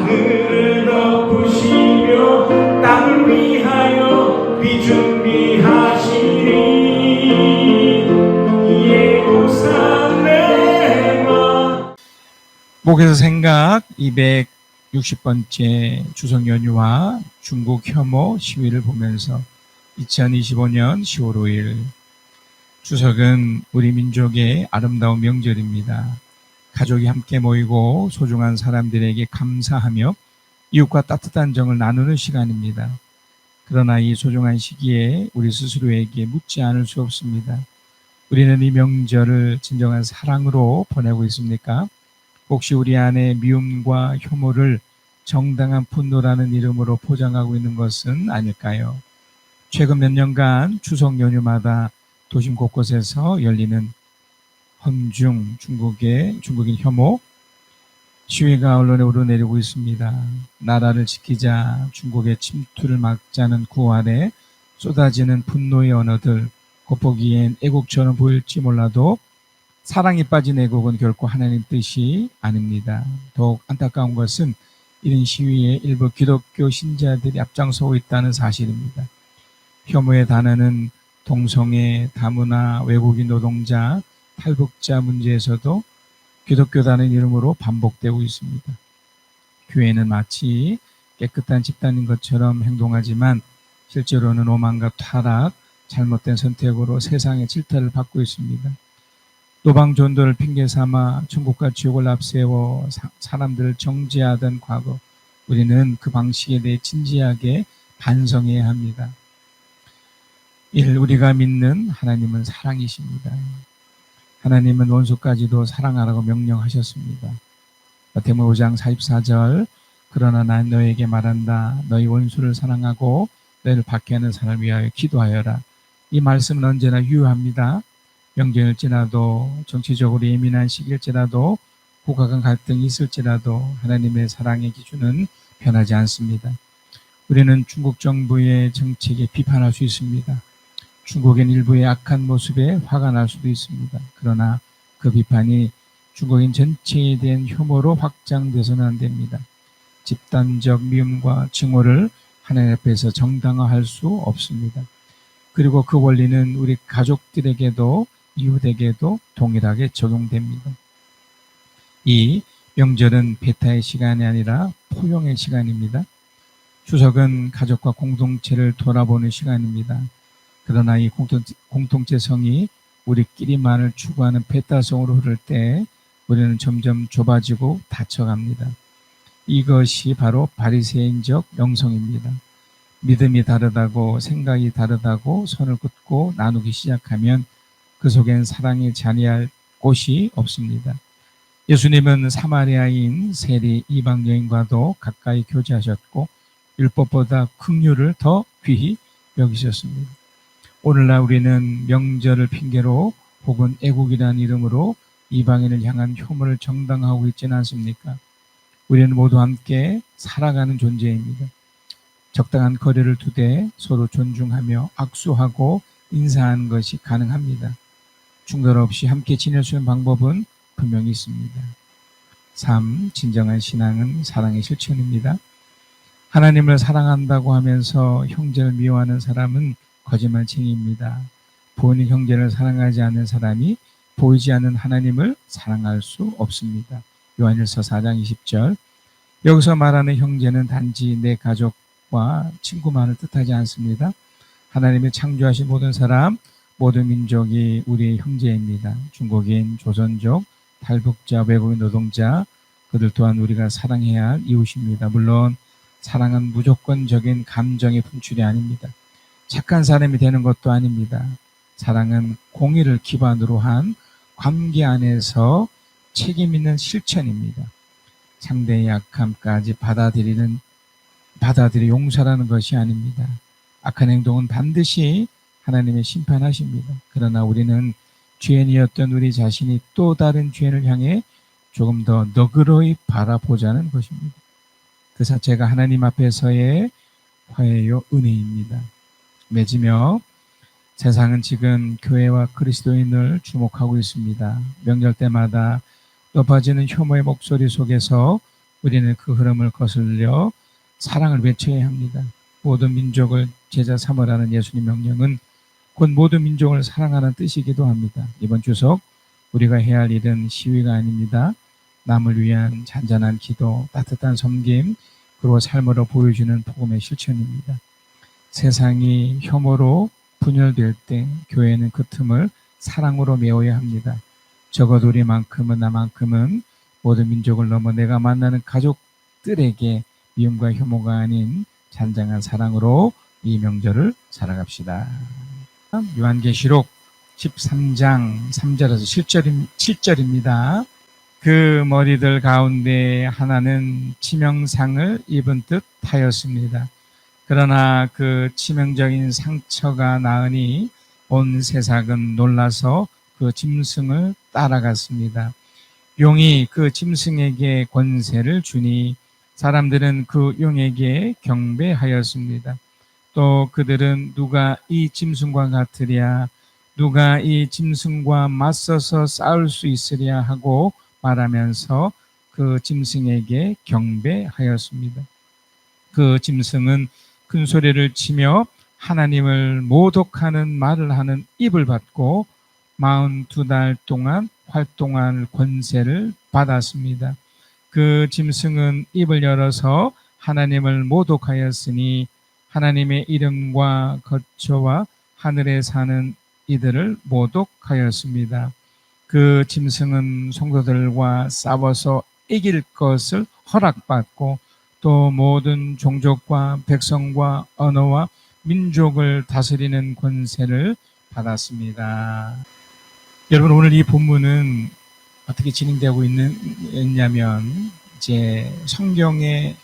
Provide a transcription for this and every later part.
하늘을 덮으시며 땅을 위하여 비 준비하시니 예루살렘아. 목에서 생각 260번째 추석 연휴와 중국 혐오 시위를 보면서 2025년 10월 5일 추석은 우리 민족의 아름다운 명절입니다. 가족이 함께 모이고 소중한 사람들에게 감사하며 이웃과 따뜻한 정을 나누는 시간입니다. 그러나 이 소중한 시기에 우리 스스로에게 묻지 않을 수 없습니다. 우리는 이 명절을 진정한 사랑으로 보내고 있습니까? 혹시 우리 안에 미움과 혐오를 정당한 분노라는 이름으로 포장하고 있는 것은 아닐까요? 최근 몇 년간 추석 연휴마다 도심 곳곳에서 열리는 험중 중국인 혐오 시위가 언론에 오르내리고 있습니다. 나라를 지키자, 중국의 침투를 막자는 구호 아래 쏟아지는 분노의 언어들, 겉보기엔 애국처럼 보일지 몰라도 사랑이 빠진 애국은 결코 하나님 뜻이 아닙니다. 더욱 안타까운 것은 이런 시위에 일부 기독교 신자들이 앞장서고 있다는 사실입니다. 혐오의 단어는 동성애, 다문화, 외국인 노동자, 탈북자 문제에서도 기독교라는 이름으로 반복되고 있습니다. 교회는 마치 깨끗한 집단인 것처럼 행동하지만 실제로는 오만과 타락, 잘못된 선택으로 세상의 질타를 받고 있습니다. 노방전도를 핑계삼아 천국과 지옥을 앞세워 사람들을 정죄하던 과거, 우리는 그 방식에 대해 진지하게 반성해야 합니다. 우리가 믿는 하나님은 사랑이십니다. 하나님은 원수까지도 사랑하라고 명령하셨습니다. 마태복음 5장 44절 그러나 난 너에게 말한다. 너희 원수를 사랑하고 너희를 박해하는 사람을 위하여 기도하여라. 이 말씀은 언제나 유효합니다. 명절일지라도 정치적으로 예민한 시기일지라도 국가 간 갈등이 있을지라도 하나님의 사랑의 기준은 변하지 않습니다. 우리는 중국 정부의 정책에 비판할 수 있습니다. 중국인 일부의 악한 모습에 화가 날 수도 있습니다. 그러나 그 비판이 중국인 전체에 대한 혐오로 확장돼서는 안 됩니다. 집단적 미움과 증오를 하나님 앞에서 정당화할 수 없습니다. 그리고 그 원리는 우리 가족들에게도 이웃에게도 동일하게 적용됩니다. 이 명절은 배타의 시간이 아니라 포용의 시간입니다. 추석은 가족과 공동체를 돌아보는 시간입니다. 그러나 이 공동체성이 우리끼리만을 추구하는 배타성으로 흐를 때 우리는 점점 좁아지고 닫혀갑니다. 이것이 바로 바리새인적 영성입니다. 믿음이 다르다고 생각이 다르다고 선을 긋고 나누기 시작하면 그 속엔 사랑이 자리할 곳이 없습니다. 예수님은 사마리아인 세리 이방 여인과도 가까이 교제하셨고 율법보다 긍휼을 더 귀히 여기셨습니다. 오늘날 우리는 명절을 핑계로 혹은 애국이라는 이름으로 이방인을 향한 혐오를 정당화하고 있지는 않습니까? 우리는 모두 함께 살아가는 존재입니다. 적당한 거리를 두되 서로 존중하며 악수하고 인사하는 것이 가능합니다. 충돌 없이 함께 지낼 수 있는 방법은 분명히 있습니다. 3. 진정한 신앙은 사랑의 실천입니다. 하나님을 사랑한다고 하면서 형제를 미워하는 사람은 거짓말쟁이입니다. 보이는 형제를 사랑하지 않는 사람이 보이지 않는 하나님을 사랑할 수 없습니다. 요한일서 4장 20절. 여기서 말하는 형제는 단지 내 가족과 친구만을 뜻하지 않습니다. 하나님이 창조하신 모든 사람, 모든 민족이 우리의 형제입니다. 중국인, 조선족, 탈북자, 외국인 노동자, 그들 또한 우리가 사랑해야 할 이웃입니다. 물론 사랑은 무조건적인 감정의 분출이 아닙니다. 착한 사람이 되는 것도 아닙니다. 사랑은 공의를 기반으로 한 관계 안에서 책임 있는 실천입니다. 상대의 약함까지 받아들여 용서라는 것이 아닙니다. 악한 행동은 반드시 하나님의 심판하십니다. 그러나 우리는 죄인이었던 우리 자신이 또 다른 죄인을 향해 조금 더 너그러이 바라보자는 것입니다. 그 자체가 하나님 앞에서의 화해요 은혜입니다. 맺으며 세상은 지금 교회와 그리스도인을 주목하고 있습니다. 명절 때마다 높아지는 혐오의 목소리 속에서 우리는 그 흐름을 거슬려 사랑을 외쳐야 합니다. 모든 민족을 제자 삼으라는 예수님 명령은 곧 모든 민족을 사랑하는 뜻이기도 합니다. 이번 추석 우리가 해야 할 일은 시위가 아닙니다. 남을 위한 잔잔한 기도, 따뜻한 섬김, 그리고 삶으로 보여주는 복음의 실천입니다. 세상이 혐오로 분열될 때 교회는 그 틈을 사랑으로 메워야 합니다. 적어도 우리만큼은 나만큼은 모든 민족을 넘어 내가 만나는 가족들에게 미움과 혐오가 아닌 잔잔한 사랑으로 이 명절을 살아갑시다. 요한계시록 13장 3절에서 7절입니다. 그 머리들 가운데 하나는 치명상을 입은 듯 하였습니다. 그러나 그 치명적인 상처가 나으니 온 세상은 놀라서 그 짐승을 따라갔습니다. 용이 그 짐승에게 권세를 주니 사람들은 그 용에게 경배하였습니다. 또 그들은 누가 이 짐승과 같으랴, 누가 이 짐승과 맞서서 싸울 수 있으랴 하고 말하면서 그 짐승에게 경배하였습니다. 그 짐승은 큰 소리를 치며 하나님을 모독하는 말을 하는 입을 받고 42달 동안 활동할 권세를 받았습니다. 그 짐승은 입을 열어서 하나님을 모독하였으니 하나님의 이름과 거처와 하늘에 사는 이들을 모독하였습니다. 그 짐승은 성도들과 싸워서 이길 것을 허락받고 또 모든 종족과 백성과 언어와 민족을 다스리는 권세를 받았습니다. 여러분, 오늘 이 본문은 어떻게 진행되고 있냐면 이제 성경에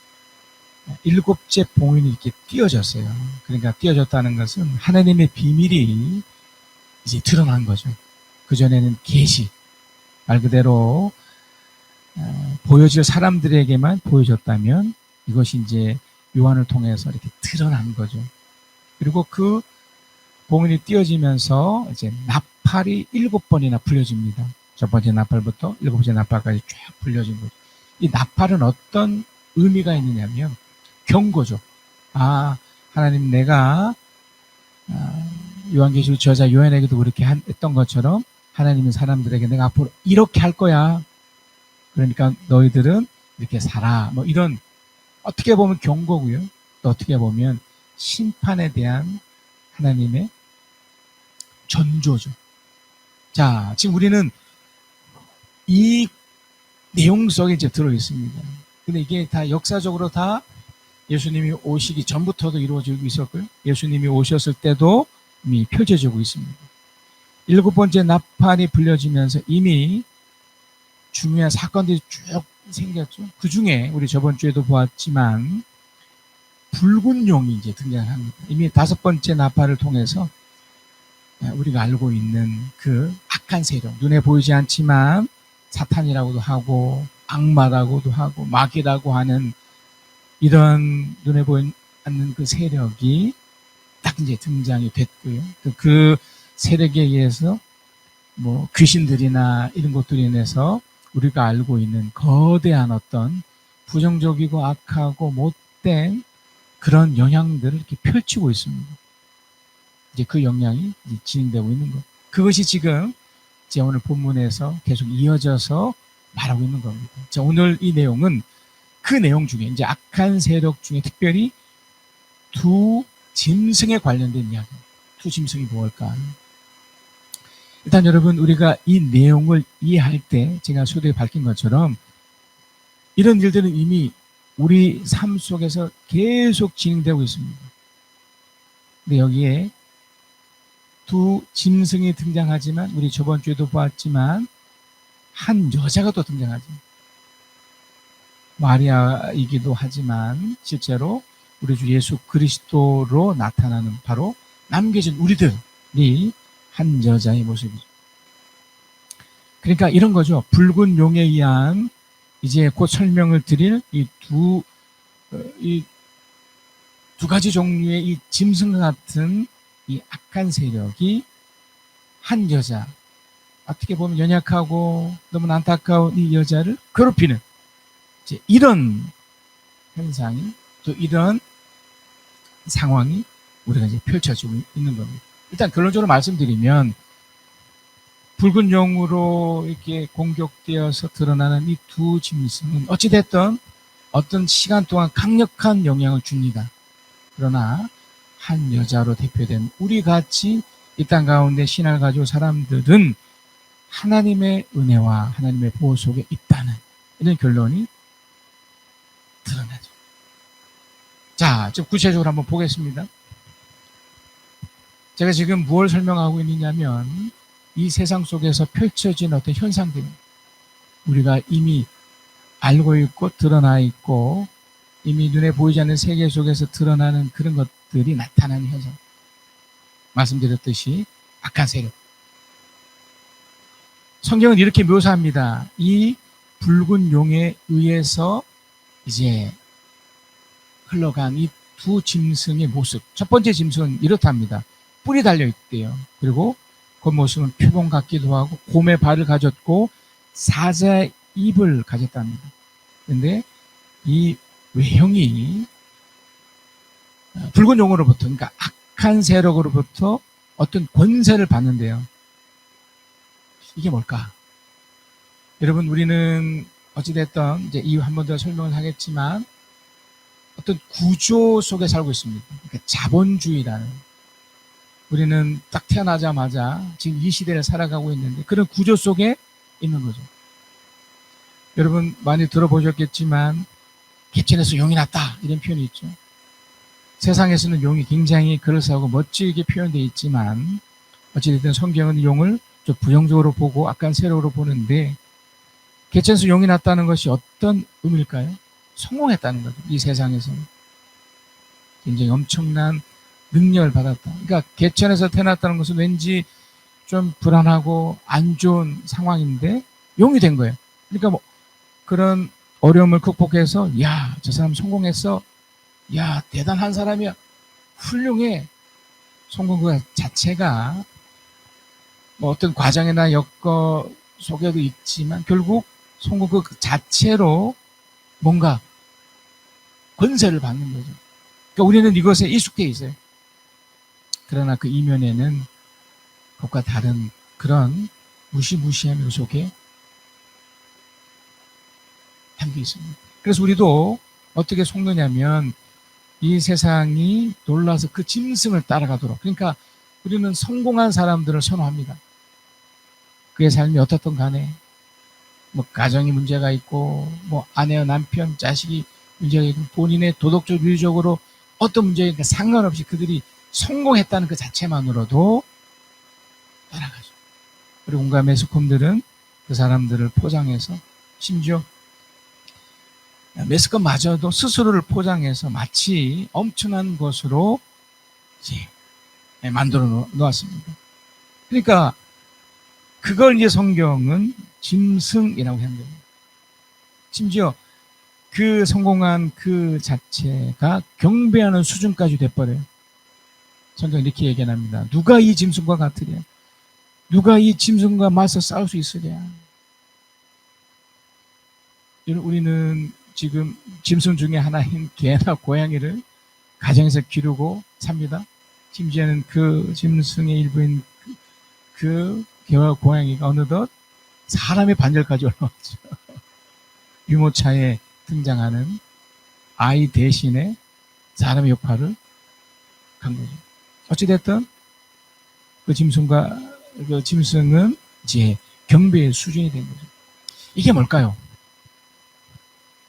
7째 봉인이 이렇게 띄어졌어요. 그러니까 띄어졌다는 것은 하나님의 비밀이 이제 드러난 거죠. 그전에는 계시, 말 그대로 보여질 사람들에게만 보여졌다면 이것이 이제 요한을 통해서 이렇게 드러난 거죠. 그리고 그 봉인이 띄어지면서 이제 나팔이 7번이나 불려집니다. 첫 번째 나팔부터 7번째 나팔까지 쫙 불려진 거죠. 이 나팔은 어떤 의미가 있느냐면 경고죠. 아, 하나님, 내가 요한계시록 저자 요한에게도 그렇게 했던 것처럼 하나님은 사람들에게 내가 앞으로 이렇게 할 거야. 그러니까 너희들은 이렇게 살아. 뭐 이런, 어떻게 보면 경고고요. 또 어떻게 보면 심판에 대한 하나님의 전조죠. 자, 지금 우리는 이 내용 속에 이제 들어 있습니다. 근데 이게 다 역사적으로 다 예수님이 오시기 전부터도 이루어지고 있었고요. 예수님이 오셨을 때도 이미 펼쳐지고 있습니다. 7번째 나팔이 불려지면서 이미 중요한 사건들이 쭉 생겼죠. 그 중에 우리 저번 주에도 보았지만 붉은 용이 이제 등장합니다. 이미 5번째 나팔을 통해서 우리가 알고 있는 그 악한 세력, 눈에 보이지 않지만 사탄이라고도 하고 악마라고도 하고 마귀라고 하는 이런 눈에 보이지 않는 그 세력이 딱 이제 등장이 됐고요. 그 세력에 의해서 뭐 귀신들이나 이런 것들로 인해서 우리가 알고 있는 거대한 어떤 부정적이고 악하고 못된 그런 영향들을 이렇게 펼치고 있습니다. 이제 그 영향이 이제 진행되고 있는 것. 그것이 지금 이제 오늘 본문에서 계속 이어져서 말하고 있는 겁니다. 자, 오늘 이 내용은 그 내용 중에 이제 악한 세력 중에 특별히 두 짐승에 관련된 이야기입니다. 두 짐승이 뭘까? 일단 여러분, 우리가 이 내용을 이해할 때 제가 소대에 밝힌 것처럼 이런 일들은 이미 우리 삶 속에서 계속 진행되고 있습니다. 근데 여기에 두 짐승이 등장하지만 우리 저번 주에도 보았지만 한 여자가 또 등장하죠. 마리아이기도 하지만 실제로 우리 주 예수 그리스도로 나타나는 바로 남겨진 우리들이 한 여자의 모습이죠. 그러니까 이런 거죠. 붉은 용에 의한 이제 곧 설명을 드릴 이 두 가지 종류의 이 짐승 같은 이 악한 세력이 한 여자, 어떻게 보면 연약하고 너무 안타까운 이 여자를 괴롭히는 이제 이런 현상이 또 이런 상황이 우리가 이제 펼쳐지고 있는 겁니다. 일단 결론적으로 말씀드리면 붉은 용으로 이렇게 공격되어서 드러나는 이 두 짐승은 어찌됐든 어떤 시간 동안 강력한 영향을 줍니다. 그러나 한 여자로 대표된 우리 같이 이 땅 가운데 신앙을 가지고 사람들은 하나님의 은혜와 하나님의 보호 속에 있다는 이런 결론이 드러나죠. 자, 좀 구체적으로 한번 보겠습니다. 제가 지금 무엇을 설명하고 있느냐면 이 세상 속에서 펼쳐진 어떤 현상들, 우리가 이미 알고 있고 드러나 있고 이미 눈에 보이지 않는 세계 속에서 드러나는 그런 것들이 나타나는 현상. 말씀드렸듯이 악한 세력. 성경은 이렇게 묘사합니다. 이 붉은 용에 의해서 이제 흘러간 이 두 짐승의 모습. 첫 번째 짐승은 이렇답니다. 뿔이 달려 있대요. 그리고 그 모습은 표범 같기도 하고 곰의 발을 가졌고 사자의 입을 가졌답니다. 그런데 이 외형이 붉은 용으로부터, 그러니까 악한 세력으로부터 어떤 권세를 받는데요. 이게 뭘까? 여러분, 우리는 어찌됐든 이제 이후 한 번 더 설명을 하겠지만 어떤 구조 속에 살고 있습니다. 그러니까 자본주의라는. 우리는 딱 태어나자마자 지금 이 시대를 살아가고 있는데 그런 구조 속에 있는 거죠. 여러분 많이 들어보셨겠지만 개천에서 용이 났다 이런 표현이 있죠. 세상에서는 용이 굉장히 그럴싸하고 멋지게 표현되어 있지만 어찌됐든 성경은 용을 좀 부정적으로 보고 악한 세력으로 보는데 개천에서 용이 났다는 것이 어떤 의미일까요? 성공했다는 거죠. 이 세상에서는 굉장히 엄청난 능력을 받았다. 그러니까 개천에서 태어났다는 것은 왠지 좀 불안하고 안 좋은 상황인데 용이 된 거예요. 그러니까 뭐 그런 어려움을 극복해서 야, 저 사람 성공했어. 야, 대단한 사람이야. 훌륭해. 성공 그 자체가 뭐 어떤 과정이나 여건 속에도 있지만 결국 성공 그 자체로 뭔가 권세를 받는 거죠. 그러니까 우리는 이것에 익숙해 있어요. 그러나 그 이면에는 그것과 다른 그런 무시무시한 요소에 담겨 있습니다. 그래서 우리도 어떻게 속느냐면 이 세상이 놀라서 그 짐승을 따라가도록, 그러니까 우리는 성공한 사람들을 선호합니다. 그의 삶이 어떻든 간에 뭐 가정이 문제가 있고 뭐 아내와 남편, 자식이 문제가 있고 본인의 도덕적 윤리적으로 어떤 문제가 상관없이 그들이 성공했다는 그 자체만으로도 따라가죠. 그리고 온갖 매스컴들은 그 사람들을 포장해서 심지어 매스컴마저도 스스로를 포장해서 마치 엄청난 것으로 이제 만들어 놓았습니다. 그러니까 그걸 이제 성경은 짐승이라고 합니다. 심지어 그 성공한 그 자체가 경배하는 수준까지 돼버려요. 성경은 이렇게 얘기합니다. 누가 이 짐승과 같으랴? 누가 이 짐승과 맞서 싸울 수 있으랴? 우리는 지금 짐승 중에 하나인 개나 고양이를 가정에서 기르고 삽니다. 심지어는 그 짐승의 일부인 그 개와 고양이가 어느덧 사람의 반열까지 올라왔죠. 유모차에 등장하는 아이 대신에 사람의 역할을 한 거죠. 어찌됐든 그 짐승은 이제 경배의 수준이 된 거죠. 이게 뭘까요?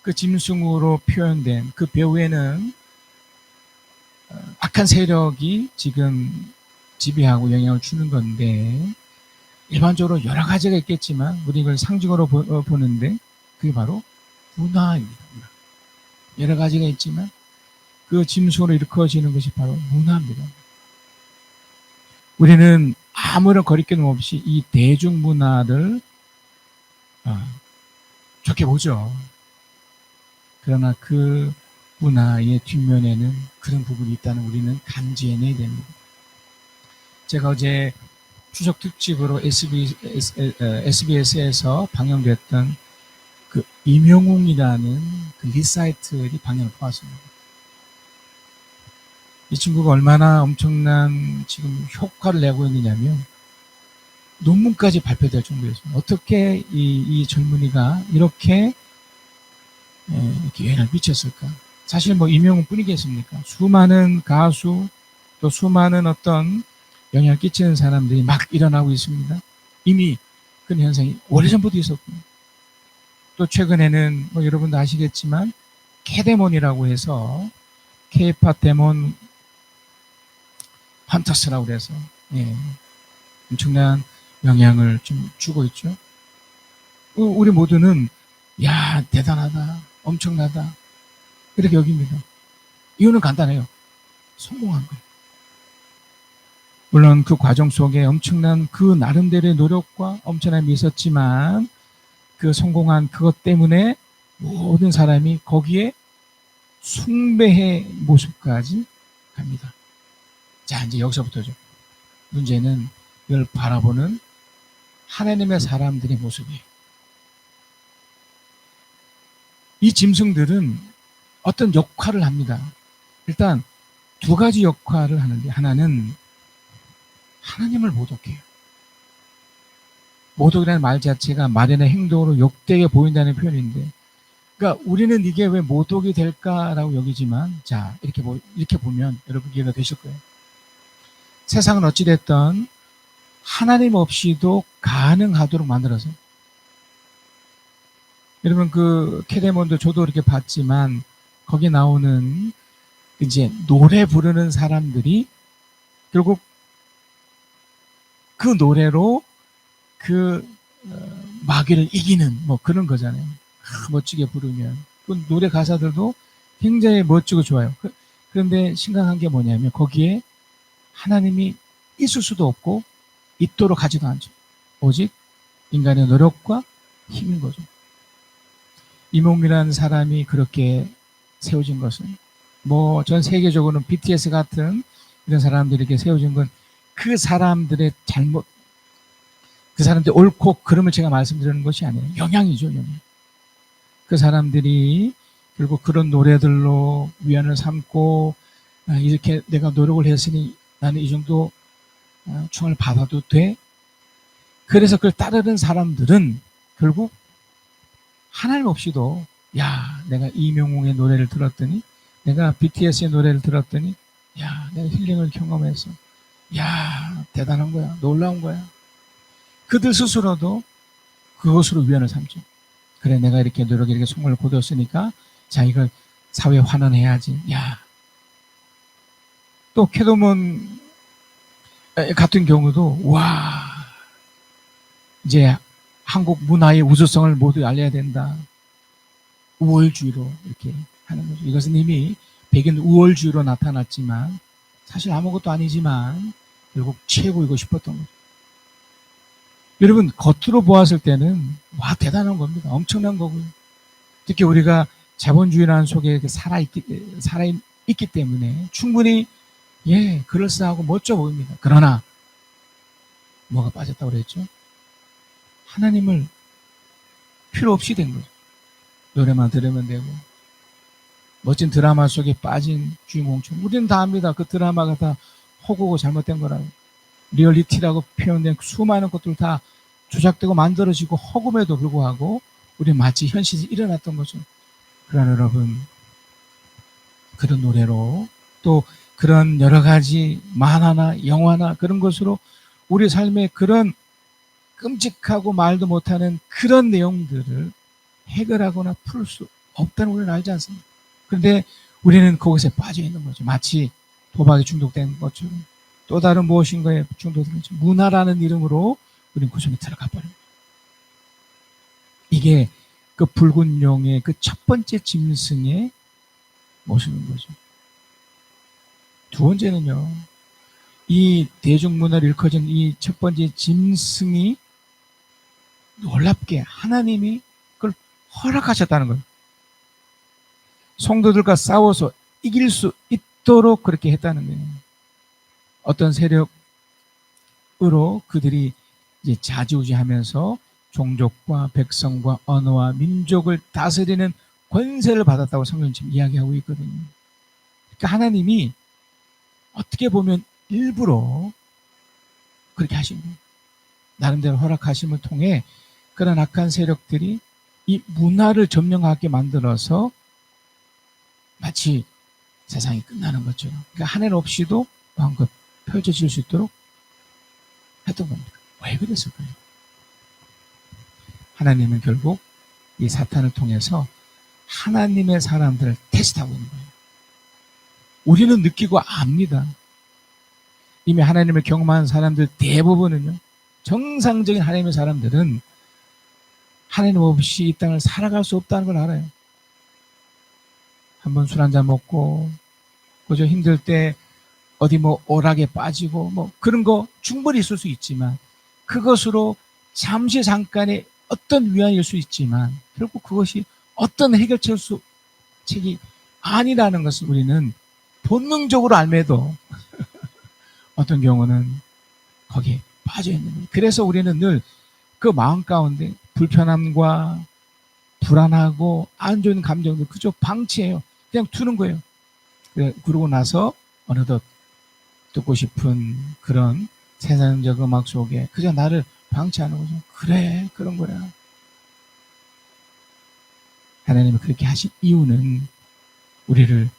그 짐승으로 표현된 그 배후에는 악한 세력이 지금 지배하고 영향을 주는 건데 일반적으로 여러 가지가 있겠지만 우리 이걸 상징으로 보는데 그게 바로 문화입니다. 여러 가지가 있지만 그 짐승으로 일컬어지는 것이 바로 문화입니다. 우리는 아무런 거리낌 없이 이 대중문화를 좋게 보죠. 그러나 그 문화의 뒷면에는 그런 부분이 있다는 우리는 감지해내야 됩니다. 제가 어제 추석 특집으로 SBS에서 방영됐던 그 임영웅이라는 그 리사이틀이 방향을 보았습니다. 이 친구가 얼마나 엄청난 지금 효과를 내고 있느냐면 논문까지 발표될 정도였습니다. 어떻게 이 젊은이가 이렇게 영향을 미쳤을까? 사실 뭐 임영웅 뿐이겠습니까? 수많은 가수 또 수많은 어떤 영향을 끼치는 사람들이 막 일어나고 있습니다. 이미 그런 현상이 오래전부터 있었군요. 또 최근에는 뭐 여러분도 아시겠지만 캐데몬이라고 해서 K-팝 데몬 헌터스라고 그래서 엄청난 영향을 좀 주고 있죠. 우리 모두는 야 대단하다 엄청나다 이렇게 여깁니다. 이유는 간단해요. 성공한 거예요. 물론 그 과정 속에 엄청난 그 나름대로의 노력과 엄청남이 있었지만 그 성공한 그것 때문에 모든 사람이 거기에 숭배의 모습까지 갑니다. 자, 이제 여기서부터죠. 문제는 이걸 바라보는 하나님의 사람들의 모습이에요. 이 짐승들은 어떤 역할을 합니다. 일단 두 가지 역할을 하는데 하나는 하나님을 모독해요. 모독이라는 말 자체가 말이나 행동으로 욕되게 보인다는 표현인데, 그러니까 우리는 이게 왜 모독이 될까라고 여기지만, 자 이렇게 보면 여러분 이해가 되실 거예요. 세상은 어찌됐든 하나님 없이도 가능하도록 만들어서, 여러분 그 캐데몬도 저도 이렇게 봤지만 거기 나오는 이제 노래 부르는 사람들이 결국 그 노래로 그 마귀를 이기는 뭐 그런 거잖아요. 멋지게 부르면 그 노래 가사들도 굉장히 멋지고 좋아요. 그런데 심각한 게 뭐냐면 거기에 하나님이 있을 수도 없고 있도록 하지도 않죠. 오직 인간의 노력과 힘인 거죠. 임영웅이라는 사람이 그렇게 세워진 것은 뭐 전 세계적으로는 BTS 같은 이런 사람들이 이렇게 세워진 건 그 사람들의 잘못, 그 사람들이 옳고 그름을 제가 말씀드리는 것이 아니에요. 영향이죠, 영향. 그 사람들이 결국 그런 노래들로 위안을 삼고 이렇게 내가 노력을 했으니 나는 이 정도 충을 받아도 돼. 그래서 그걸 따르는 사람들은 결국 하나님 없이도 야 내가 이명웅의 노래를 들었더니 내가 BTS의 노래를 들었더니 야 내가 힐링을 경험해서 야 대단한 거야 놀라운 거야. 그들 스스로도 그것으로 위안을 삼죠. 그래 내가 이렇게 노력에 이렇게 성공을 거뒀으니까 자 이걸 사회에 환원해야지. 야 또 캐도몬 같은 경우도 와 이제 한국 문화의 우수성을 모두 알려야 된다. 우월주의로 이렇게 하는 거죠. 이것은 이미 백인 우월주의로 나타났지만 사실 아무것도 아니지만 결국 최고이고 싶었던 거죠. 여러분 겉으로 보았을 때는 와 대단한 겁니다. 엄청난 거고요. 특히 우리가 자본주의라는 속에 살아있기 때문에 충분히 그럴싸하고 멋져 보입니다. 그러나 뭐가 빠졌다고 그랬죠? 하나님을 필요 없이 된 거죠. 노래만 들으면 되고 멋진 드라마 속에 빠진 주인공처럼 우리는 다 압니다. 그 드라마가 다 허구고 잘못된 거라고. 리얼리티라고 표현된 수많은 것들 다 조작되고 만들어지고 허구에도 불구하고 우리 마치 현실이 일어났던 거죠. 그러나 여러분 그런 노래로 또 그런 여러 가지 만화나 영화나 그런 것으로 우리 삶의 그런 끔찍하고 말도 못하는 그런 내용들을 해결하거나 풀 수 없다는 우리는 알지 않습니까? 그런데 우리는 그것에 빠져 있는 거죠. 마치 도박에 중독된 것처럼 또 다른 무엇인가에 중독된 것처럼 문화라는 이름으로 우리는 그 속에 들어가 버립니다. 이게 그 붉은 용의 그 첫 번째 짐승의 모습인 거죠. 두 번째는요. 이 대중문화를 일컬어진 이 첫 번째 짐승이 놀랍게 하나님이 그걸 허락하셨다는 거예요. 성도들과 싸워서 이길 수 있도록 그렇게 했다는 거예요. 어떤 세력으로 그들이 이제 좌지우지하면서 종족과 백성과 언어와 민족을 다스리는 권세를 받았다고 성경은 지금 이야기하고 있거든요. 그러니까 하나님이 어떻게 보면 일부러 그렇게 하신 거예요. 나름대로 허락하심을 통해 그런 악한 세력들이 이 문화를 점령하게 만들어서 마치 세상이 끝나는 것처럼, 그러니까 하늘 없이도 마음껏 펼쳐질 수 있도록 했던 겁니다. 왜 그랬을까요? 하나님은 결국 이 사탄을 통해서 하나님의 사람들을 테스트하고 있는 거예요. 우리는 느끼고 압니다. 이미 하나님을 경험한 사람들 대부분은요, 정상적인 하나님의 사람들은 하나님 없이 이 땅을 살아갈 수 없다는 걸 알아요. 한번 술 한잔 먹고, 그저 힘들 때 어디 뭐 오락에 빠지고 뭐 그런 거 충분히 있을 수 있지만, 그것으로 잠시 잠깐의 어떤 위안일 수 있지만 결국 그것이 어떤 해결책이 아니라는 것을 우리는 본능적으로 알매도 어떤 경우는 거기에 빠져 있는 거예요. 그래서 우리는 늘 그 마음 가운데 불편함과 불안하고 안 좋은 감정들 그저 방치해요. 그냥 두는 거예요. 그러고 나서 어느덧 듣고 싶은 그런 세상적 음악 속에 그저 나를 방치하는 거죠. 그래, 그런 거야. 하나님이 그렇게 하신 이유는 우리를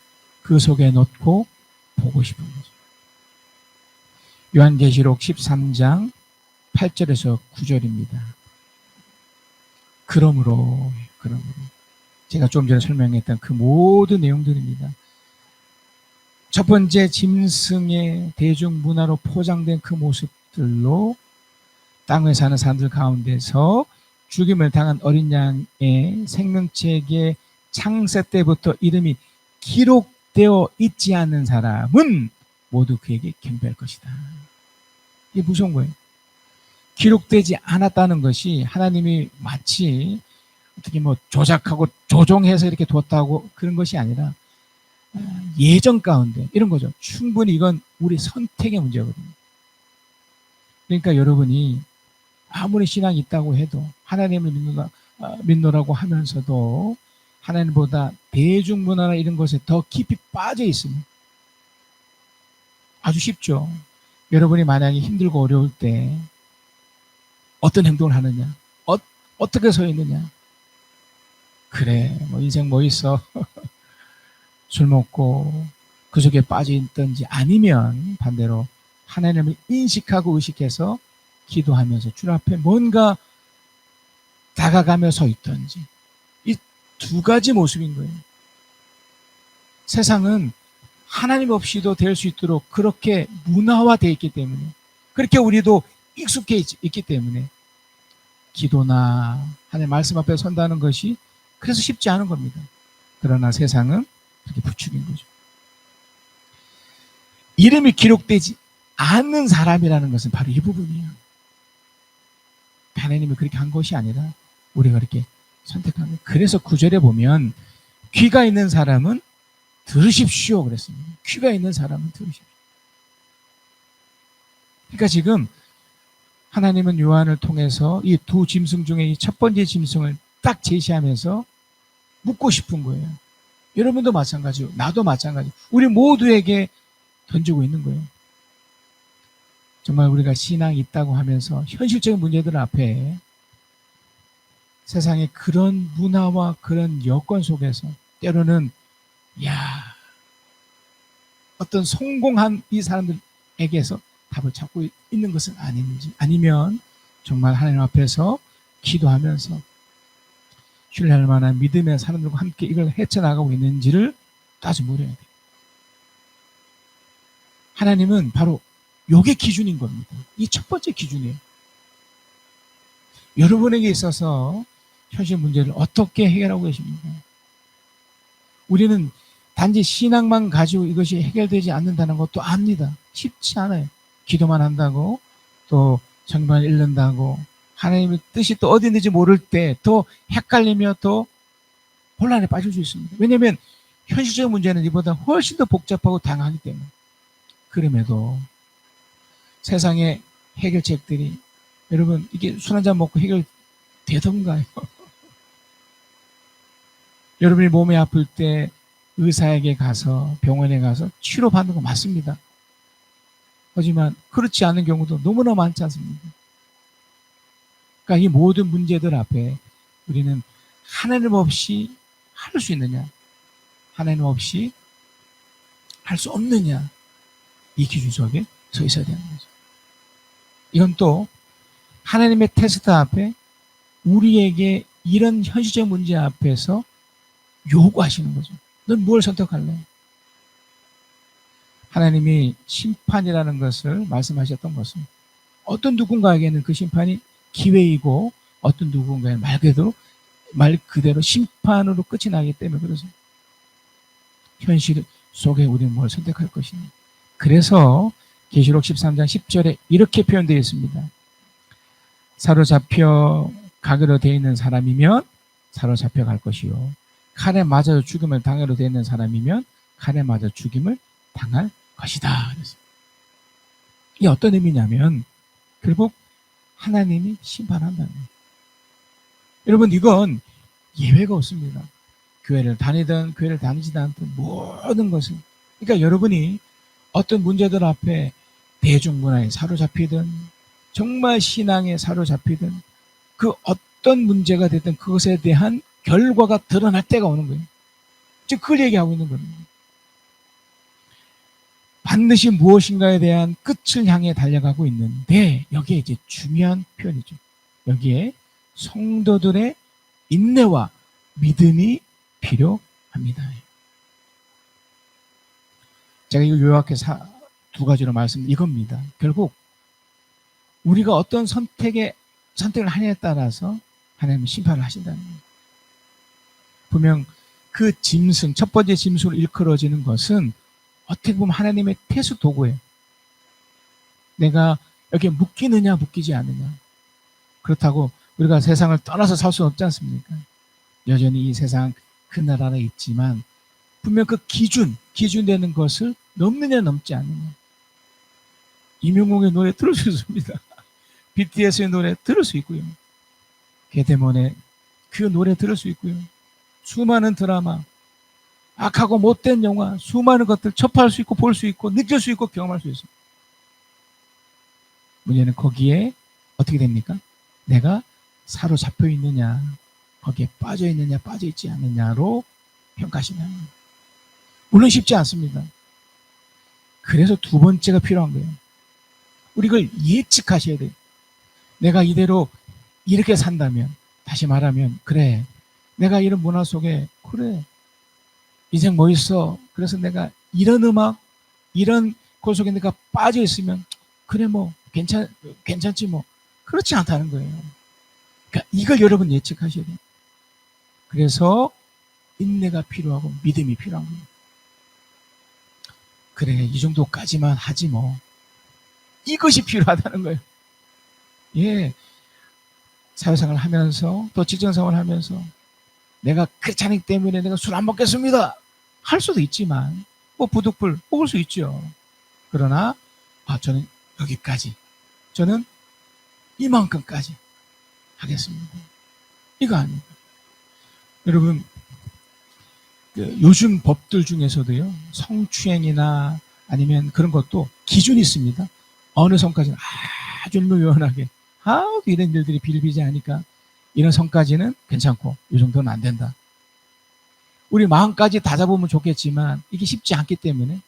그 속에 넣고 보고 싶은 거죠. 요한계시록 13장 8절에서 9절입니다. 그러므로 제가 좀 전에 설명했던 그 모든 내용들입니다. 첫 번째, 짐승의 대중문화로 포장된 그 모습들로 땅에 사는 사람들 가운데서 죽임을 당한 어린 양의 생명책의 창세 때부터 이름이 기록되어 있지 않는 사람은 모두 그에게 경배할 것이다. 이게 무서운 거예요. 기록되지 않았다는 것이 하나님이 마치 어떻게 뭐 조작하고 조종해서 이렇게 뒀다고 그런 것이 아니라 예정 가운데 이런 거죠. 충분히 이건 우리 선택의 문제거든요. 그러니까 여러분이 아무리 신앙이 있다고 해도 하나님을 믿노라고 하면서도 하나님보다 대중문화나 이런 것에 더 깊이 빠져 있으면 아주 쉽죠. 여러분이 만약에 힘들고 어려울 때 어떤 행동을 하느냐, 어떻게 서 있느냐. 그래, 뭐 인생 뭐 있어. 술 먹고 그 속에 빠져 있든지, 아니면 반대로 하나님을 인식하고 의식해서 기도하면서 주 앞에 뭔가 다가가며 서 있든지, 이 두 가지 모습인 거예요. 세상은 하나님 없이도 될 수 있도록 그렇게 문화화되어 있기 때문에, 그렇게 우리도 익숙해 있기 때문에 기도나 하나님 말씀 앞에 선다는 것이 그래서 쉽지 않은 겁니다. 그러나 세상은 그렇게 부추긴 거죠. 이름이 기록되지 않는 사람이라는 것은 바로 이 부분이에요. 하나님이 그렇게 한 것이 아니라 우리가 그렇게 선택한 거예요. 그래서 9절에 보면 귀가 있는 사람은 들으십시오 그랬습니다. 귀가 있는 사람은 들으십시오. 그러니까 지금 하나님은 요한을 통해서 이 두 짐승 중에 이 첫 번째 짐승을 딱 제시하면서 묻고 싶은 거예요. 여러분도 마찬가지고 나도 마찬가지고 우리 모두에게 던지고 있는 거예요. 정말 우리가 신앙이 있다고 하면서 현실적인 문제들 앞에 세상의 그런 문화와 그런 여건 속에서 때로는 어떤 성공한 이 사람들에게서 답을 찾고 있는 것은 아닌지, 아니면 정말 하나님 앞에서 기도하면서 신뢰할 만한 믿음의 사람들과 함께 이걸 헤쳐나가고 있는지를 따져 물어야 돼요. 하나님은 바로 요게 기준인 겁니다. 이 첫 번째 기준이에요. 여러분에게 있어서 현실 문제를 어떻게 해결하고 계십니까? 우리는 단지 신앙만 가지고 이것이 해결되지 않는다는 것도 압니다. 쉽지 않아요. 기도만 한다고, 또 성경을 읽는다고, 하나님의 뜻이 또 어디 있는지 모를 때 더 헷갈리며 더 혼란에 빠질 수 있습니다. 왜냐하면 현실적인 문제는 이보다 훨씬 더 복잡하고 다양하기 때문에. 그럼에도 세상의 해결책들이, 여러분 이게 술 한잔 먹고 되던가요? 여러분이 몸이 아플 때 의사에게 가서 병원에 가서 치료받는 거 맞습니다. 하지만 그렇지 않은 경우도 너무나 많지 않습니까? 그러니까 이 모든 문제들 앞에 우리는 하나님 없이 할 수 있느냐, 하나님 없이 할 수 없느냐, 이 기준 속에 서 있어야 되는 거죠. 이건 또 하나님의 테스트 앞에 우리에게 이런 현실적 문제 앞에서 요구하시는 거죠. 넌 뭘 선택할래? 하나님이 심판이라는 것을 말씀하셨던 것은 어떤 누군가에게는 그 심판이 기회이고 어떤 누군가의 말 그대로 심판으로 끝이 나기 때문에 그래서 현실 속에 우리는 뭘 선택할 것이냐. 그래서 계시록 13장 10절에 이렇게 표현되어 있습니다. 사로잡혀 가기로 되어 있는 사람이면 사로잡혀 갈 것이요. 칼에 맞아 죽음을 당하기로 되어 있는 사람이면 칼에 맞아 죽임을 당할 것이다. 그래서 이게 어떤 의미냐면 결국 하나님이 심판한다는 거예요. 여러분 이건 예외가 없습니다. 교회를 다니든 교회를 다니지 않든 모든 것은 그러니까 여러분이 어떤 문제들 앞에 대중문화에 사로잡히든 정말 신앙에 사로잡히든 그 어떤 문제가 됐든 그것에 대한 결과가 드러날 때가 오는 거예요. 지금 그걸 얘기하고 있는 겁니다. 반드시 무엇인가에 대한 끝을 향해 달려가고 있는데 여기에 이제 중요한 표현이죠. 여기에 성도들의 인내와 믿음이 필요합니다. 제가 이거 요약해서 두 가지로 말씀 이겁니다. 결국 우리가 어떤 선택을 하느냐에 따라서 하나님은 심판을 하신다는 거예요. 분명 그 짐승, 첫 번째 짐승으로 일컬어지는 것은 어떻게 보면 하나님의 태수 도구예요. 내가 여기에 묶이느냐 묶이지 않느냐. 그렇다고 우리가 세상을 떠나서 살 수는 없지 않습니까? 여전히 이 세상 그 나라에 있지만 분명 그 기준 되는 것을 넘느냐 넘지 않느냐. 임영웅의 노래 들을 수 있습니다. BTS의 노래 들을 수 있고요. 게데몬의 그 노래 들을 수 있고요. 수많은 드라마, 악하고 못된 영화, 수많은 것들 접할 수 있고 볼 수 있고 느낄 수 있고 경험할 수 있습니다. 문제는 거기에 어떻게 됩니까? 내가 사로잡혀 있느냐, 거기에 빠져 있느냐, 빠져 있지 않느냐로 평가하시면 물론 쉽지 않습니다. 그래서 두 번째가 필요한 거예요. 우리 이걸 예측하셔야 돼요. 내가 이대로 이렇게 산다면, 다시 말하면 그래, 내가 이런 문화 속에 그래, 인생 뭐 있어? 그래서 내가 이런 음악, 이런 곳 속에 내가 빠져 있으면 그래 뭐 괜찮지 뭐. 그렇지 않다는 거예요. 그러니까 이걸 여러분 예측하셔야 돼요. 그래서 인내가 필요하고 믿음이 필요한 거예요. 그래 이 정도까지만 하지 뭐. 이것이 필요하다는 거예요. 예, 사회생활을 하면서 또 직장생활을 하면서 내가 크리스찬이기 때문에 내가 술 안 먹겠습니다 할 수도 있지만 뭐 부득불 먹을 수 있죠. 그러나 저는 여기까지, 저는 이만큼까지 하겠습니다. 이거 아닙니다. 여러분 요즘 법들 중에서도요 성추행이나 아니면 그런 것도 기준이 있습니다. 어느 선까지는 아주 유연하게 아주 이런 일들이 비일비재하니까 이런 선까지는 괜찮고 이 정도는 안 된다. 우리 마음까지 다 잡으면 좋겠지만 이게 쉽지 않기 때문에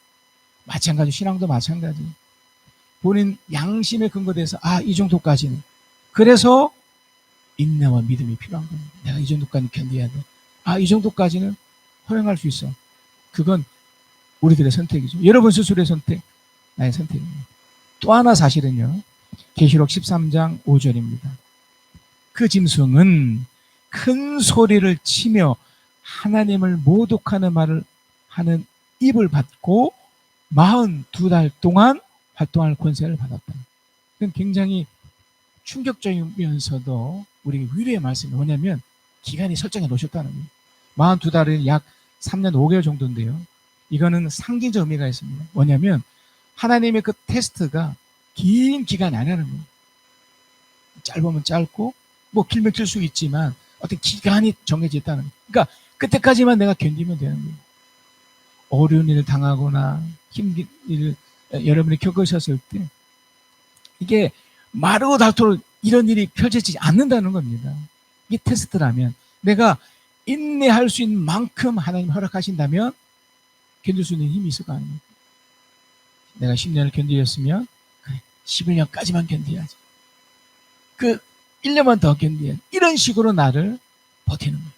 마찬가지, 신앙도 마찬가지. 본인 양심에 근거돼서 이 정도까지는. 그래서 인내와 믿음이 필요한 겁니다. 내가 이 정도까지 견뎌야 돼. 이 정도까지는 허용할 수 있어. 그건 우리들의 선택이죠. 여러분 스스로의 선택, 나의 선택입니다. 또 하나 사실은요. 계시록 13장 5절입니다. 그 짐승은 큰 소리를 치며 하나님을 모독하는 말을 하는 입을 받고 42달 동안 활동할 권세를 받았다. 그건 굉장히 충격적이면서도 우리 위로의 말씀이 뭐냐면 기간이 설정해 놓으셨다는 거예요. 42달은 약 3년 5개월 정도인데요. 이거는 상징적 의미가 있습니다. 뭐냐면 하나님의 그 테스트가 긴 기간이 아니라는 거예요. 짧으면 짧고 뭐 길면 길 수 있지만 어떤 기간이 정해져 있다는 거예요. 그러니까 그때까지만 내가 견디면 되는 거예요. 어려운 일을 당하거나 힘든 일을 여러분이 겪으셨을 때 이게 마르고 닳도록 이런 일이 펼쳐지지 않는다는 겁니다. 이게 테스트라면 내가 인내할 수 있는 만큼 하나님 허락하신다면 견딜 수 있는 힘이 있을 거 아닙니까? 내가 10년을 견디었으면 그래 11년까지만 견뎌야지. 그 1년만 더 견뎌야지. 이런 식으로 나를 버티는 거예요.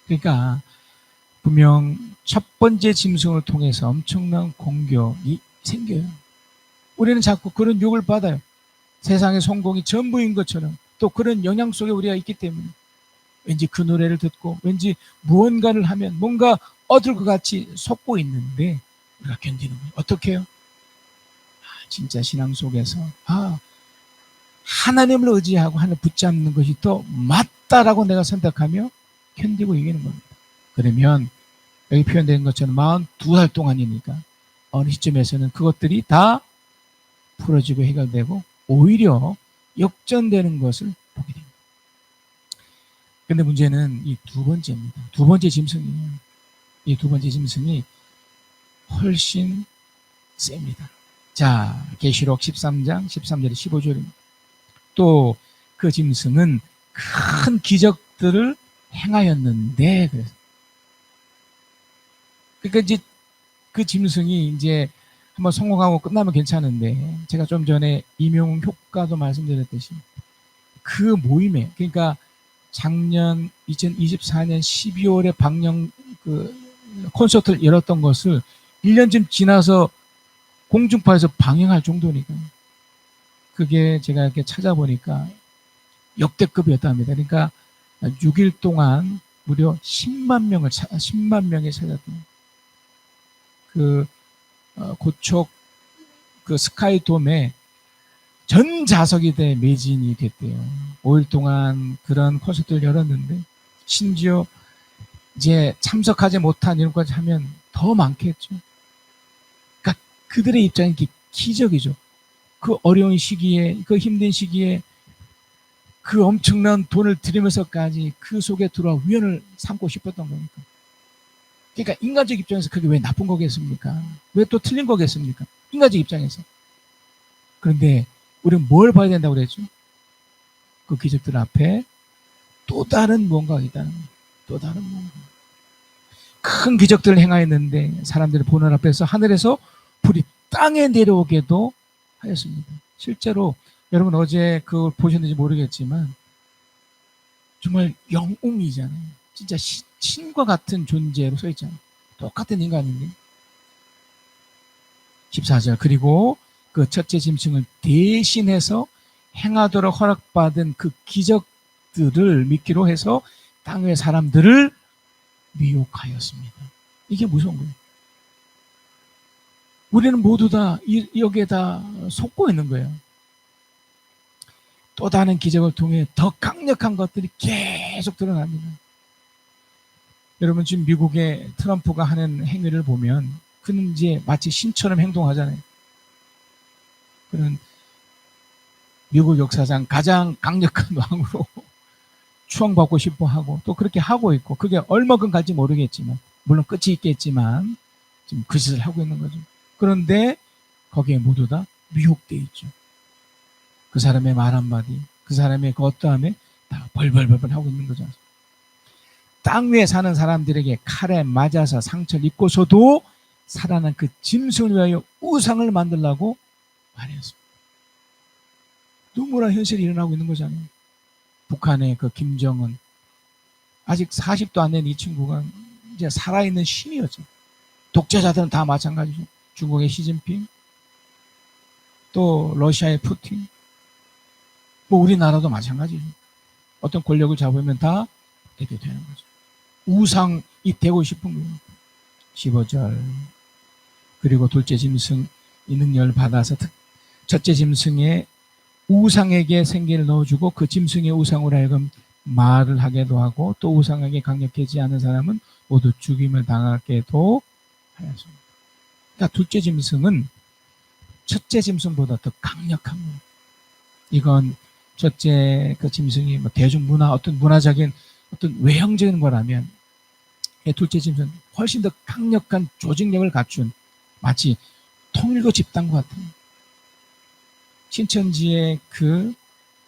그러니까 분명 첫 번째 짐승을 통해서 엄청난 공격이 생겨요. 우리는 자꾸 그런 유혹을 받아요. 세상의 성공이 전부인 것처럼 또 그런 영향 속에 우리가 있기 때문에 왠지 그 노래를 듣고 왠지 무언가를 하면 뭔가 얻을 것 같이 속고 있는데 우리가 견디는 거예요. 어떻게 해요? 진짜 신앙 속에서 하나님을 의지하고 하나님을 붙잡는 것이 더 맞다라고 내가 선택하며 견디고 이기는 겁니다. 그러면 여기 표현된 것처럼 42달 동안이니까 어느 시점에서는 그것들이 다 풀어지고 해결되고 오히려 역전되는 것을 보게 됩니다. 근데 문제는 이 두 번째입니다. 두 번째 짐승이에요. 이 두 번째 짐승이 훨씬 셉니다. 자, 계시록 13장 13절에 15절입니다. 또 그 짐승은 큰 기적들을 행하였는데 그러니까 이제 그 짐승이 이제 한번 성공하고 끝나면 괜찮은데 제가 좀 전에 임용 효과도 말씀드렸듯이 그 모임에 그러니까 작년 2024년 12월에 방영 그 콘서트를 열었던 것을 1년쯤 지나서 공중파에서 방영할 정도니까 그게 제가 이렇게 찾아보니까 역대급이었답니다. 그러니까 6일 동안 무려 10만 명이 찾았던 그 고척 그 스카이돔에 전 좌석이 매진이 됐대요. 5일 동안 그런 콘서트를 열었는데 심지어 이제 참석하지 못한 이런 것까지 하면 더 많겠죠. 그러니까 그들의 입장이 기적이죠. 그 어려운 시기에 그 힘든 시기에 그 엄청난 돈을 들이면서까지 그 속에 들어와 위안을 삼고 싶었던 거니까. 그러니까 인간적 입장에서 그게 왜 나쁜 거겠습니까? 왜 또 틀린 거겠습니까? 인간적 입장에서. 그런데 우리는 뭘 봐야 된다고 그랬죠? 그 기적들 앞에 또 다른 무언가가 있다는 거예요. 또 다른 무언가. 큰 기적들을 행하였는데 사람들이 보는 앞에서 하늘에서 불이 땅에 내려오게도 하였습니다. 실제로 여러분 어제 그걸 보셨는지 모르겠지만 정말 영웅이잖아요. 진짜 신과 같은 존재로 서 있잖아요. 똑같은 인간인데 14절 그리고 그 첫째 짐승을 대신해서 행하도록 허락받은 그 기적들을 믿기로 해서 땅 위의 사람들을 미혹하였습니다. 이게 무서운 거예요. 우리는 모두 다 여기에 다 속고 있는 거예요. 또 다른 기적을 통해 더 강력한 것들이 계속 드러납니다. 여러분 지금 미국의 트럼프가 하는 행위를 보면 그는 이제 마치 신처럼 행동하잖아요. 그는 미국 역사상 가장 강력한 왕으로 추앙받고 싶어 하고 또 그렇게 하고 있고 그게 얼마큼 갈지 모르겠지만 물론 끝이 있겠지만 지금 그 짓을 하고 있는 거죠. 그런데 거기에 모두 다 미혹되어 있죠. 그 사람의 말 한마디, 그 사람의 그 어떠함에 다 벌벌벌벌 하고 있는 거죠. 땅 위에 사는 사람들에게 칼에 맞아서 상처를 입고서도 살아난 그 짐승을 위하여 우상을 만들라고 말했습니다. 눈물한 현실이 일어나고 있는 거잖아요. 북한의 그 김정은 아직 40도 안 된 이 친구가 이제 살아있는 신이었죠. 독재자들은 다 마찬가지죠. 중국의 시진핑, 또 러시아의 푸틴, 뭐 우리나라도 마찬가지죠. 어떤 권력을 잡으면 다 이렇게 되는 거죠. 우상이 되고 싶은 거예요. 15절 그리고 둘째 짐승 이 능력을 받아서 첫째 짐승의 우상에게 생기를 넣어주고 그 짐승의 우상으로 하여금 말을 하게도 하고 또 우상에게 강력하지 않은 사람은 모두 죽임을 당하게도 하였습니다. 그러니까 둘째 짐승은 첫째 짐승보다 더 강력한 거예요. 이건 첫째 그 짐승이 뭐 대중문화 어떤 문화적인 어떤 외형적인 거라면 둘째 짐승은 훨씬 더 강력한 조직력을 갖춘 마치 통일교 집단과 같은 신천지의 그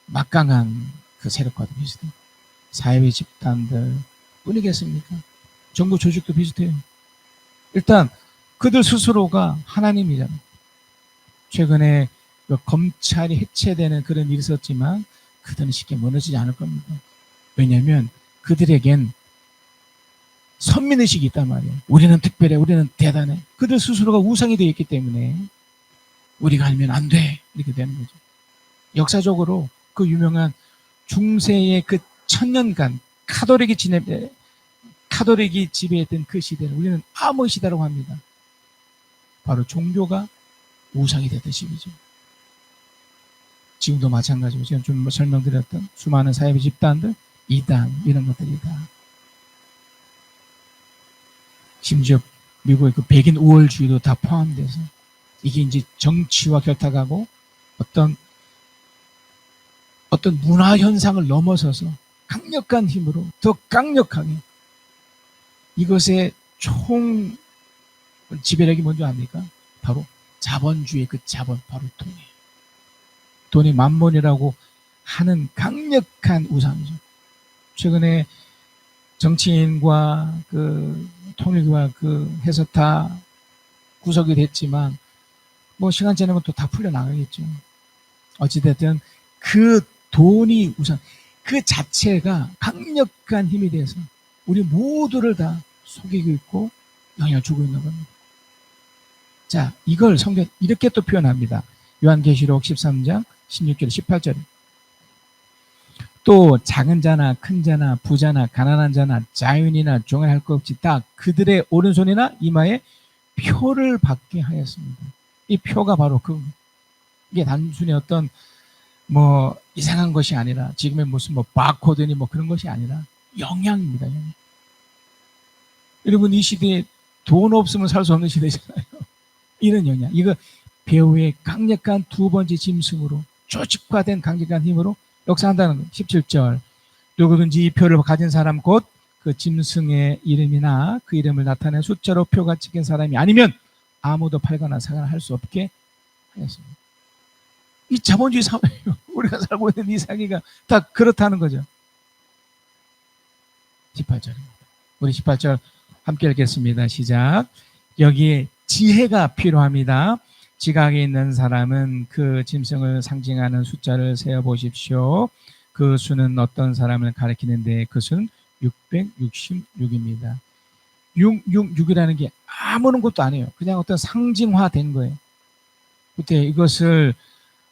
막강한 그 세력과도 비슷해요. 사회의 집단들 뿐이겠습니까? 정부 조직도 비슷해요. 일단 그들 스스로가 하나님이잖아요. 최근에 그 검찰이 해체되는 그런 일이 있었지만 그들은 쉽게 무너지지 않을 겁니다. 왜냐하면 그들에겐 선민의식이 있단 말이에요. 우리는 특별해, 우리는 대단해. 그들 스스로가 우상이 되어 있기 때문에 우리가 알면 안 돼, 이렇게 되는 거죠. 역사적으로 그 유명한 중세의 그 천년간 카톨릭이 지배했던 그 시대를 우리는 암흑 시대라고 합니다. 바로 종교가 우상이 됐던 시기죠. 지금도 마찬가지고 지금 좀 설명드렸던 수많은 사회의 집단들, 이단 이런 것들이다. 심지어 미국의 그 백인 우월주의도 다 포함돼서 이게 이제 정치와 결탁하고 어떤 문화 현상을 넘어서서 강력한 힘으로 더 강력하게 이것의 총 지배력이 뭔지 압니까? 바로 자본주의의 그 자본, 바로 돈이에요. 돈이 만몬이라고 하는 강력한 우상이죠. 최근에 정치인과 그 통일교와 그 해서 다 구속이 됐지만 뭐 시간 지나면 또 다 풀려나가겠죠. 어찌됐든 그 돈이 우선 그 자체가 강력한 힘이 돼서 우리 모두를 다 속이고 있고 영향을 주고 있는 겁니다. 자, 이걸 성경 이렇게 또 표현합니다. 요한계시록 13장 16절 18절. 또 작은 자나 큰 자나 부자나 가난한 자나 자유인이나 종을 할 것 없이 다 그들의 오른손이나 이마에 표를 받게 하였습니다. 이 표가 바로 이게 단순히 어떤 뭐 이상한 것이 아니라 지금의 무슨 뭐 바코드니 뭐 그런 것이 아니라 영향입니다. 영향. 여러분 이 시대에 돈 없으면 살 수 없는 시대잖아요. 이런 영향. 이거 배후의 강력한 두 번째 짐승으로 조직화된 강력한 힘으로 역사한다는 거예요. 17절. 누구든지 이 표를 가진 사람 곧 그 짐승의 이름이나 그 이름을 나타낸 숫자로 표가 찍힌 사람이 아니면 아무도 팔거나 사거나 할 수 없게 하였습니다. 이 자본주의 사회예요. 우리가 살고 있는 이 사회가 다 그렇다는 거죠. 18절입니다. 우리 18절 함께 읽겠습니다. 시작. 여기에 지혜가 필요합니다. 지각에 있는 사람은 그 짐승을 상징하는 숫자를 세어보십시오. 그 수는 어떤 사람을 가리키는데 그 수는 666입니다. 666이라는 게 아무런 것도 아니에요. 그냥 어떤 상징화된 거예요. 그때 이것을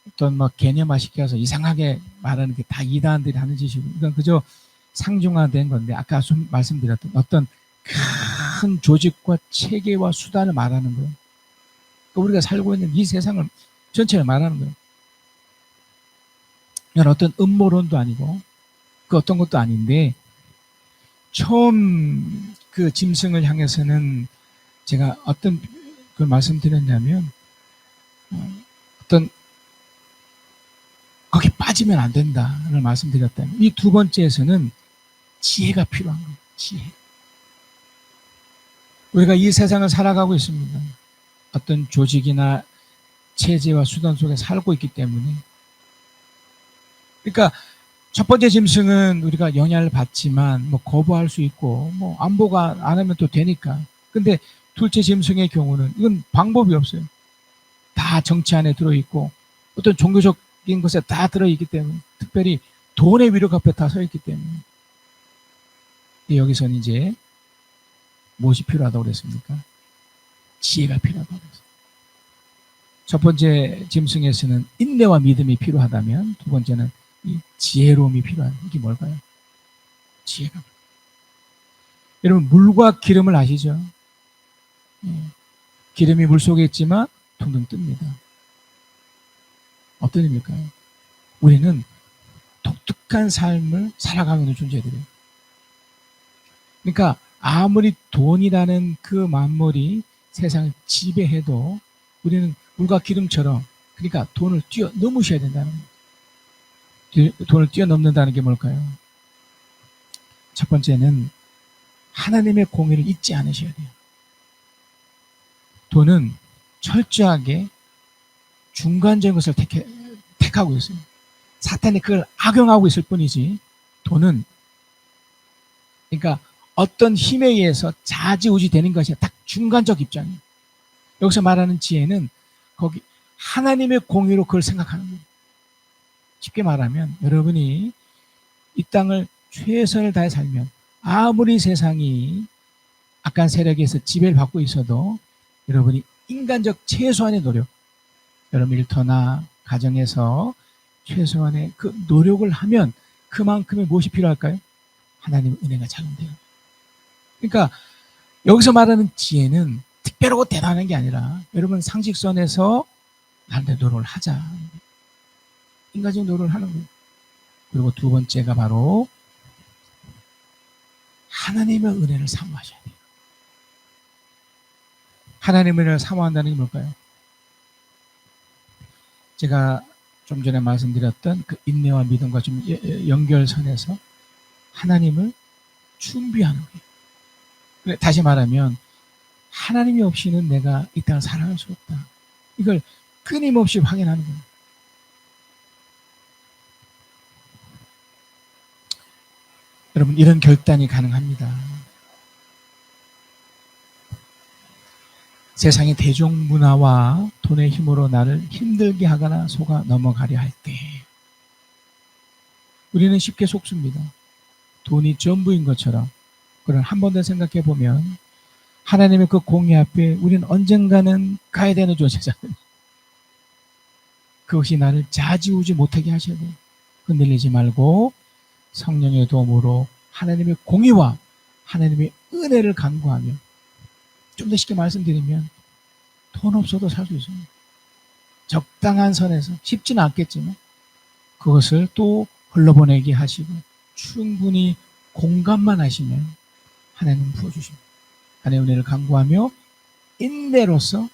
어떤 막 개념화시켜서 이상하게 말하는 게 다 이단들이 하는 짓이고, 이건 그저 상징화된 건데 아까 말씀드렸던 어떤 큰 조직과 체계와 수단을 말하는 거예요. 우리가 살고 있는 이 세상을 전체를 말하는 거예요. 이건 어떤 음모론도 아니고 그 어떤 것도 아닌데 처음 그 짐승을 향해서는 제가 어떤 걸 말씀드렸냐면 어떤 거기 빠지면 안 된다는 말씀드렸다면 이 두 번째에서는 지혜가 필요한 거예요. 지혜. 우리가 이 세상을 살아가고 있습니다. 어떤 조직이나 체제와 수단 속에 살고 있기 때문에 그러니까 첫 번째 짐승은 우리가 영향을 받지만 뭐 거부할 수 있고 뭐 안보가 안 하면 또 되니까. 근데 둘째 짐승의 경우는 이건 방법이 없어요. 다 정치 안에 들어있고 어떤 종교적인 것에 다 들어있기 때문에 특별히 돈의 위력 앞에 다 서 있기 때문에 여기서는 이제 무엇이 필요하다고 그랬습니까? 지혜가 필요하다고 그랬어요. 첫 번째 짐승에서는 인내와 믿음이 필요하다면 두 번째는 이 지혜로움이 필요한 이게 뭘까요? 지혜가. 여러분 물과 기름을 아시죠? 기름이 물속에 있지만 둥둥 뜹니다. 어떤 의미일까요? 우리는 독특한 삶을 살아가고 있는 존재들이에요. 그러니까 아무리 돈이라는 그 만물이 세상을 지배해도 우리는 물과 기름처럼 그러니까 돈을 뛰어넘으셔야 된다는 거예요. 돈을 뛰어넘는다는 게 뭘까요? 첫 번째는 하나님의 공의를 잊지 않으셔야 돼요. 돈은 철저하게 중간적인 것을 택하고 있어요. 사탄이 그걸 악용하고 있을 뿐이지, 돈은, 그러니까 어떤 힘에 의해서 좌지우지 되는 것이 딱 중간적 입장이에요. 여기서 말하는 지혜는 거기 하나님의 공의로 그걸 생각하는 거예요. 쉽게 말하면 여러분이 이 땅을 최선을 다해 살면 아무리 세상이 악한 세력에서 지배를 받고 있어도 여러분이 인간적 최소한의 노력, 여러분 일터나 가정에서 최소한의 그 노력을 하면 그만큼의 무엇이 필요할까요? 하나님의 은혜가 작은데요. 그러니까 여기서 말하는 지혜는 특별하고 대단한 게 아니라 여러분 상식선에서 나한테 노력을 하자. 인간적 노력을 하는 거예요. 그리고 두 번째가 바로 하나님의 은혜를 사모하셔야 돼요. 하나님의 은혜를 사모한다는 게 뭘까요? 제가 좀 전에 말씀드렸던 그 인내와 믿음과 좀 연결선에서 하나님을 준비하는 거예요. 다시 말하면 하나님이 없이는 내가 이 땅을 살아갈 수 없다. 이걸 끊임없이 확인하는 거예요. 여러분 이런 결단이 가능합니다. 세상의 대중문화와 돈의 힘으로 나를 힘들게 하거나 속아 넘어가려 할 때 우리는 쉽게 속습니다. 돈이 전부인 것처럼. 그러나 한 번 더 생각해 보면 하나님의 그 공의 앞에 우리는 언젠가는 가야 되는 존재잖아요. 그것이 나를 좌지우지 못하게 하셔야 돼요. 흔들리지 말고 성령의 도움으로 하나님의 공의와 하나님의 은혜를 간구하며, 좀 더 쉽게 말씀드리면 돈 없어도 살 수 있습니다. 적당한 선에서, 쉽지는 않겠지만 그것을 또 흘러보내게 하시고 충분히 공감만 하시면 하나님은 부어주십니다. 하나님의 은혜를 간구하며 인내로서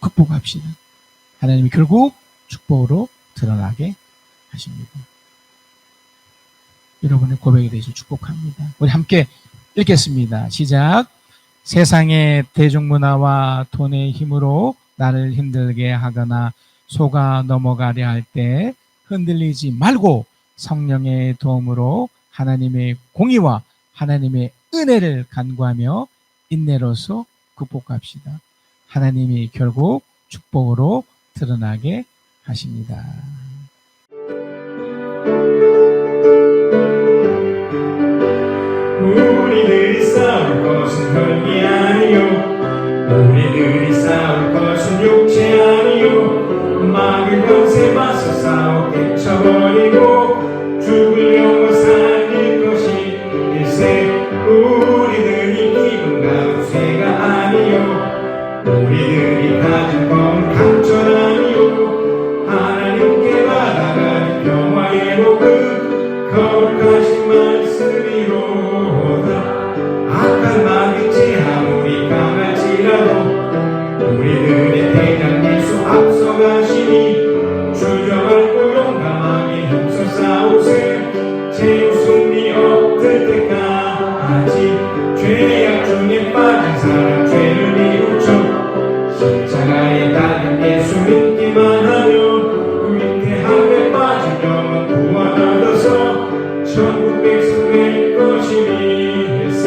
극복합시다. 하나님이 결국 축복으로 드러나게 하십니다. 여러분의 고백에 대해서 축복합니다. 우리 함께 읽겠습니다. 시작. 세상의 대중문화와 돈의 힘으로 나를 힘들게 하거나 속아 넘어가려 할 때 흔들리지 말고 성령의 도움으로 하나님의 공의와 하나님의 은혜를 간구하며 인내로서 극복합시다. 하나님이 결국 축복으로 드러나게 하십니다. 우리들이 싸울 것은 혈기 아니요, 우리들이 싸울 것은 육체 아니요, 마귀 권세 맞서 싸워 깨쳐버리고 죽을 영혼 살릴 것이 일세. 우리들이 입은 가부쇠가 아니요, 우리들이 가진 건 강철 아니요, 하나님께 받아가는 평화의 복은 거룩하신 말씀이로다. 악한 마귀지 아무리 강할지라도 우리들의 대장 예수 앞서가시니 주저말고 용감하게 힘써 싸우세. 최후 승리 얻을 때까지 죄악 중에 빠진 사람 죄를 비우쳐 십자가에 달린 예수 믿기만 하면 위태함에 빠진 영혼 구원 얻어서 천국 백성 될 것이니세.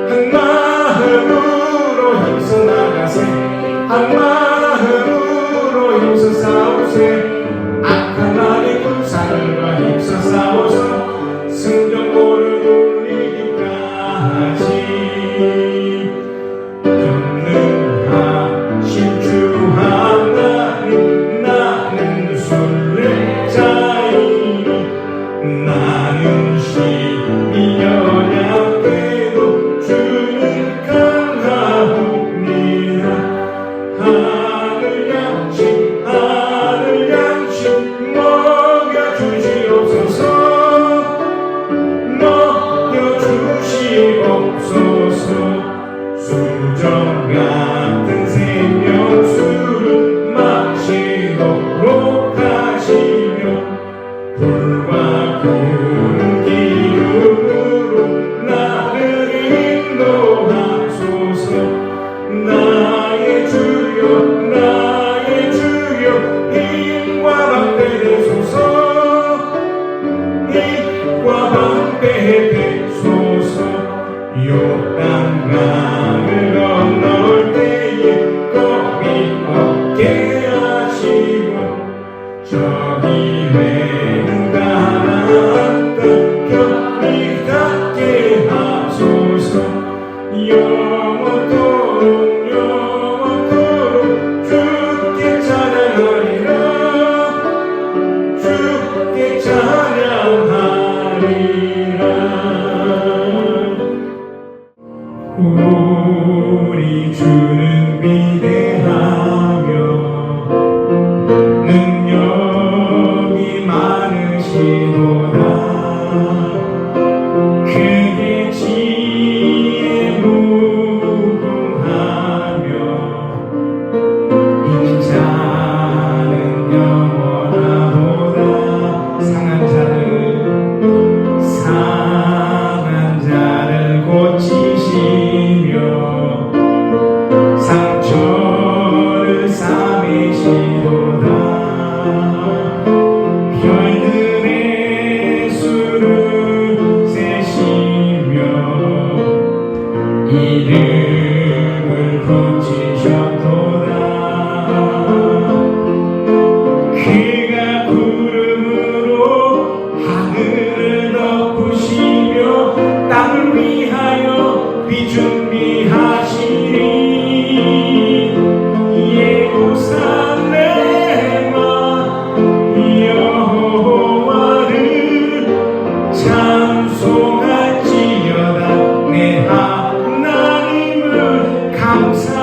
한 마음으로 힘써 나가세. 한 마음으로 힘써 싸우세. 악한 마귀 군사들과 힘써 싸워서 승전보를 울리기까지. 전능하신 주 하나님, 나는 순례자이니 나는 심히 연약해도 주는 강하옵니다. 하늘 양식 먹여주시옵소서. 수정 같은 생명수를 마시도록 하시며 감사